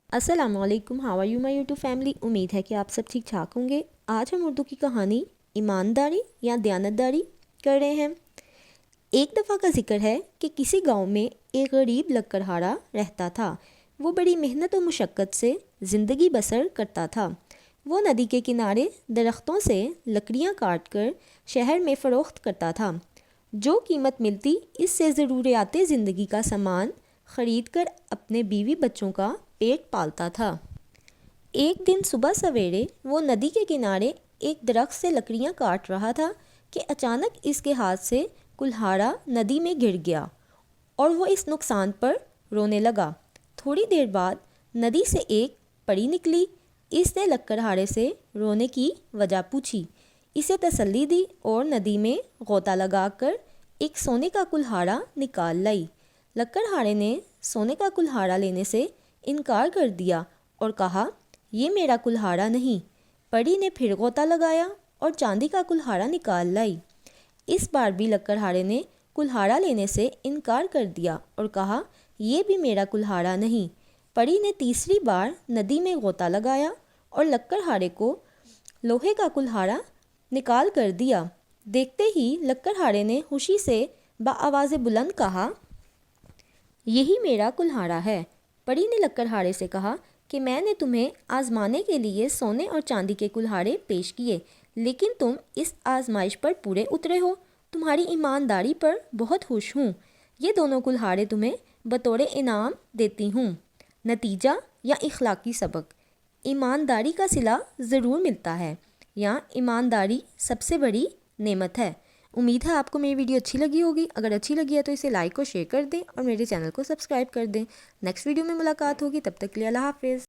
السلام علیکم، how are you my YouTube family. امید ہے کہ آپ سب ٹھیک ٹھاک ہوں گے۔ آج ہم اردو کی کہانی ایمانداری یا دیانتداری کر رہے ہیں۔ ایک دفعہ کا ذکر ہے کہ کسی گاؤں میں ایک غریب لکڑہارا رہتا تھا۔ وہ بڑی محنت و مشقت سے زندگی بسر کرتا تھا۔ وہ ندی کے کنارے درختوں سے لکڑیاں کاٹ کر شہر میں فروخت کرتا تھا۔ جو قیمت ملتی اس سے ضروریات زندگی کا سامان خرید کر اپنے بیوی بچوں کا پیٹ پالتا تھا۔ ایک دن صبح سویرے وہ ندی کے کنارے ایک درخت سے لکڑیاں کاٹ رہا تھا کہ اچانک اس کے ہاتھ سے کلہاڑا ندی میں گر گیا اور وہ اس نقصان پر رونے لگا۔ تھوڑی دیر بعد ندی سے ایک پری نکلی۔ اس نے لکڑہارے سے رونے کی وجہ پوچھی، اسے تسلی دی اور ندی میں غوطہ لگا کر ایک سونے کا کلہاڑا نکال لائی۔ لکڑہارے نے سونے کا کلہاڑا لینے سے انکار کر دیا اور کہا، یہ میرا کلہاڑا نہیں۔ پری نے پھر غوطہ لگایا اور چاندی کا کلہاڑا نکال لائی۔ اس بار بھی لکڑہارے نے کلہاڑا لینے سے انکار کر دیا اور کہا، یہ بھی میرا کلہاڑا نہیں۔ پری نے تیسری بار ندی میں غوطہ لگایا اور لکڑہارے کو لوہے کا کلہاڑا نکال کر دیا۔ دیکھتے ہی لکڑہارے نے خوشی سے بآواز بلند کہا، یہی میرا کلہاڑا ہے۔ پری نے لکڑہارے سے کہا کہ میں نے تمہیں آزمانے کے لیے سونے اور چاندی کے کلہاڑے پیش کیے، لیکن تم اس آزمائش پر پورے اترے ہو۔ تمہاری ایمانداری پر بہت خوش ہوں۔ یہ دونوں کلہاڑے تمہیں بطور انعام دیتی ہوں۔ نتیجہ یا اخلاقی سبق: ایمانداری کا صلہ ضرور ملتا ہے، یا ایمانداری سب سے بڑی نعمت ہے۔ امید ہے آپ کو میری ویڈیو اچھی لگی ہوگی۔ اگر اچھی لگی ہے تو اسے لائک اور شیئر کر دیں اور میرے چینل کو سبسکرائب کر دیں۔ نیکسٹ ویڈیو میں ملاقات ہوگی، تب تک کے لیے اللہ حافظ۔